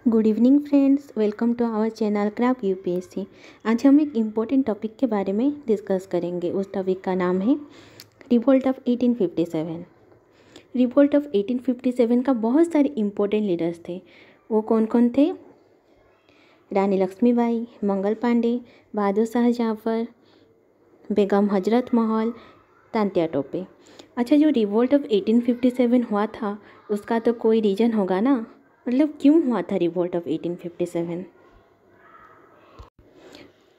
Good evening friends, welcome to our channel craft UPSC. आज हम एक इम्पोर्टेंट टॉपिक के बारे में डिस्कस करेंगे। उस टॉपिक का नाम है रिवोल्ट ऑफ 1857। रिवोल्ट ऑफ 1857 का बहुत सारे इम्पोर्टेंट लीडर्स थे। वो कौन कौन थे? रानी लक्ष्मीबाई, मंगल पांडे, बहादुर शाह जफर, बेगम हजरत महल, तांत्या टोपे। अच्छा, जो रिवोल्ट ऑफ 1857 हुआ था उसका तो कोई रीज़न होगा ना, मतलब क्यों हुआ था रिवोल्ट ऑफ 1857।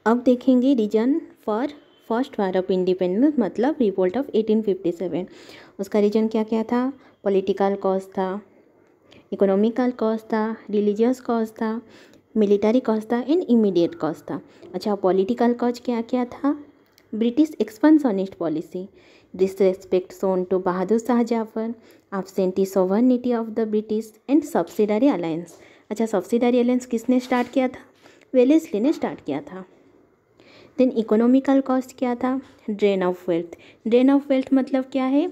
अब देखेंगे reason for first war of independence, मतलब रिवोल्ट ऑफ 1857। उसका रीजन क्या क्या था? पॉलिटिकल कॉज था, इकोनॉमिकल कॉज था, रिलीजियस कॉज था, मिलिट्री कॉज था एंड इमीडिएट कॉज था। अच्छा, पॉलिटिकल कॉज क्या क्या था? British expansionist policy, disrespect shown to Bahadur Shah Zafar, absentee sovereignty of the British and subsidiary alliance। अच्छा, सब्सिडरी अलायंस किसने स्टार्ट किया था? वेलेस्ली ने स्टार्ट किया था। देन इकोनॉमिकल कॉस्ट क्या था? Drain of wealth. Drain of wealth मतलब क्या है?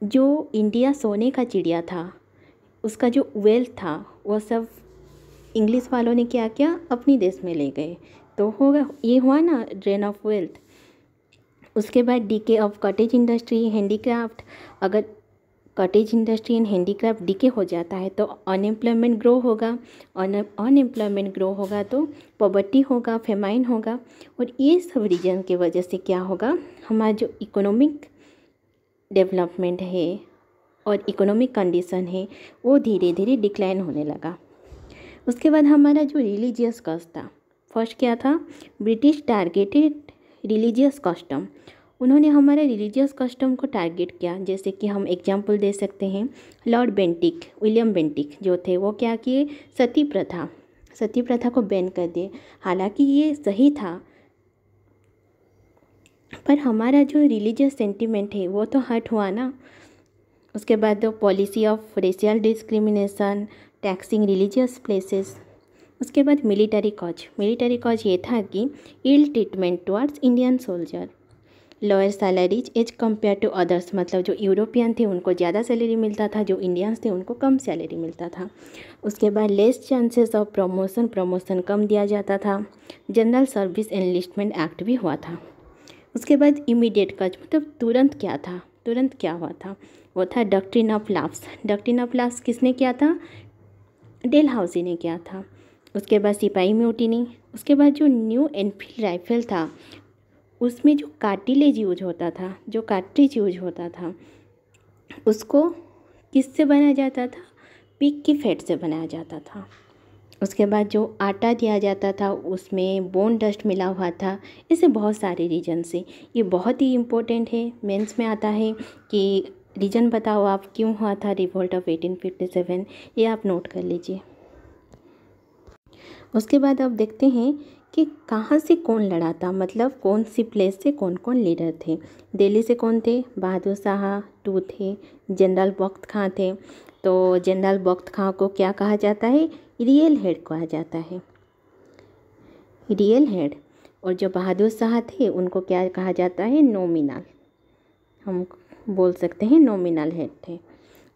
जो इंडिया सोने का चिड़िया था, उसका जो वेल्थ था वो सब इंग्लिश वालों ने क्या किया? अपनी देश में ले गए। तो होगा, ये हुआ ना ड्रेन ऑफ वेल्थ। उसके बाद decay of cottage industry, handicraft. अगर cottage industry and handicraft decay हो जाता है तो अनएम्प्लॉयमेंट ग्रो होगा, अनएम्प्लॉयमेंट ग्रो होगा तो पॉवर्टी होगा, फेमाइन होगा। और ये सब रीजन की वजह से क्या होगा? हमारा जो इकोनॉमिक डेवलपमेंट है और इकोनॉमिक कंडीशन है वो धीरे धीरे डिक्लाइन होने लगा। उसके बाद हमारा जो रिलीजियस कॉज था, फर्स्ट क्या था? British targeted religious custom. उन्होंने हमारे रिलीजियस कस्टम को टारगेट किया। जैसे कि हम एग्जांपल दे सकते हैं, लॉर्ड बेंटिक, विलियम बेंटिक जो थे वो क्या किए? सती प्रथा को बैन कर दिए। हालांकि ये सही था, पर हमारा जो रिलीजियस सेंटिमेंट है वो तो हर्ट हुआ ना। उसके बाद दो policy of racial discrimination, taxing religious places. उसके बाद मिलिट्री कॉज ये था कि ill treatment towards Indian soldier, lower salaries as compared to others, मतलब जो यूरोपियन थे उनको ज़्यादा सैलरी मिलता था, जो इंडियंस थे उनको कम सैलरी मिलता था। उसके बाद लेस चांसेस ऑफ प्रमोशन कम दिया जाता था। जनरल सर्विस एनलिस्टमेंट एक्ट भी हुआ था। उसके बाद इमीडिएट कॉज मतलब तुरंत क्या हुआ था? वो था डॉक्ट्रिन ऑफ लैप्स किसने किया था? डेलहाउसी ने किया था। उसके बाद सिपाही म्यूटिनी। उसके बाद जो न्यू एनफील्ड राइफल था उसमें जो कार्टिलेज यूज होता था उसको किससे बनाया जाता था? पिग की फैट से बनाया जाता था। उसके बाद जो आटा दिया जाता था उसमें बोन डस्ट मिला हुआ था। ऐसे बहुत सारे रीजन से ये बहुत ही इम्पोर्टेंट है। मेंस में आता है कि रीजन बताओ आप क्यों हुआ था रिवोल्ट ऑफ 1857, ये आप नोट कर लीजिए। उसके बाद अब देखते हैं कि कहाँ से कौन लड़ा था, मतलब कौन सी प्लेस से कौन कौन लीडर थे। दिल्ली से कौन थे? बहादुर शाह टू थे। जनरल बख्त खां थे। तो जनरल बख्त खां को क्या कहा जाता है? रियल हेड कहा जाता है, रियल हेड। और जो बहादुर शाह थे उनको क्या कहा जाता है? नॉमिनल, हम बोल सकते हैं नॉमिनल हेड थे।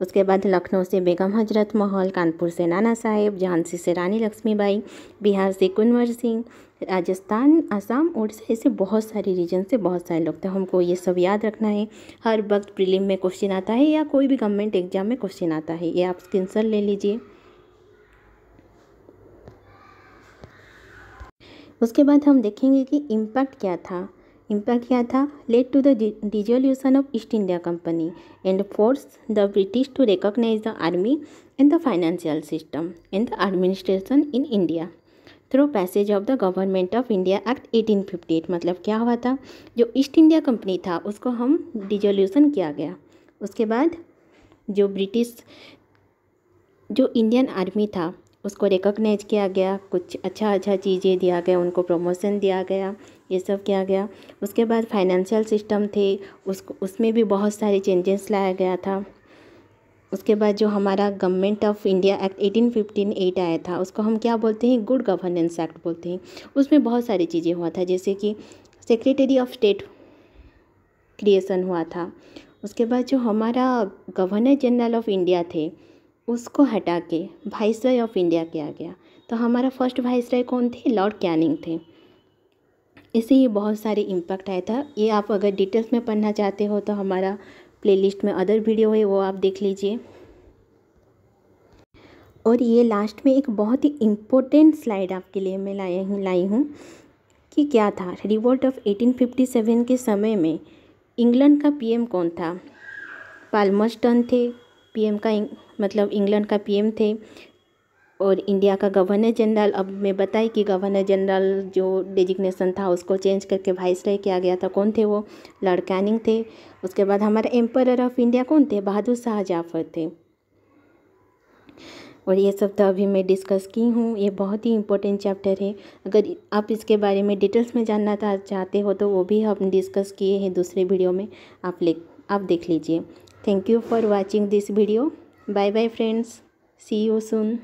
उसके बाद लखनऊ से बेगम हजरत महल, कानपुर से नाना साहेब, झांसी से रानी लक्ष्मीबाई, बिहार से कुंवर सिंह, राजस्थान, आसाम, उड़ीसा, ऐसे बहुत सारे रीजन से बहुत सारे लोग थे। हमको ये सब याद रखना है। हर वक्त प्रीलिम में क्वेश्चन आता है या कोई भी गवर्नमेंट एग्जाम में क्वेश्चन आता है, ये आप स्क्रीनशॉट ले लीजिए। उसके बाद हम देखेंगे कि इम्पैक्ट क्या था? Led to the dissolution of East India Company and force the British to recognise the army and the financial system and the administration in India through passage of the Government of India Act 1858। मतलब क्या हुआ था? जो east India company था उसको हम dissolution किया गया। उसके बाद जो इंडियन आर्मी था उसको रिकॉग्नाइज किया गया, कुछ अच्छा चीज़ें दिया गया, उनको प्रमोशन दिया गया, ये सब किया गया। उसके बाद फाइनेंशियल सिस्टम थे उसमें भी बहुत सारे चेंजेस लाया गया था। उसके बाद जो हमारा गवर्नमेंट ऑफ इंडिया एक्ट 1858 आया था उसको हम क्या बोलते हैं? गुड गवर्नेंस एक्ट बोलते हैं। उसमें बहुत सारी चीज़ें हुआ था, जैसे कि सेक्रेटरी ऑफ स्टेट क्रिएशन हुआ था। उसके बाद जो हमारा गवर्नर जनरल ऑफ इंडिया थे उसको हटा के वाइसरॉय ऑफ इंडिया किया गया। तो हमारा फर्स्ट वाइसरॉय कौन थे? लॉर्ड कैनिंग थे। इससे ये बहुत सारे इम्पैक्ट आया था। ये आप अगर डिटेल्स में पढ़ना चाहते हो तो हमारा प्लेलिस्ट में अदर वीडियो है, वो आप देख लीजिए। और ये लास्ट में एक बहुत ही इम्पोर्टेंट स्लाइड आपके लिए मैं लाई हूँ कि क्या था रिवोल्ट ऑफ 1857 के समय में इंग्लैंड का पीएम कौन था? पाल्मर्स्टन थे पीएम का, मतलब इंग्लैंड का पीएम थे। और इंडिया का गवर्नर जनरल, अब मैं बताई कि गवर्नर जनरल जो डेजिग्नेशन था उसको चेंज करके वाइसरॉय किया गया था। कौन थे वो? लॉर्ड कैनिंग थे। उसके बाद हमारे एम्परर ऑफ इंडिया कौन थे? बहादुर शाह जफ़र थे। और ये सब तो अभी मैं डिस्कस की हूँ। ये बहुत ही इम्पोर्टेंट चैप्टर है। अगर आप इसके बारे में डिटेल्स में जानना चाहते हो तो वो भी हम डिस्कस किए हैं दूसरे वीडियो में, आप देख लीजिए। Thank you for watching this video. Bye bye friends, see you soon.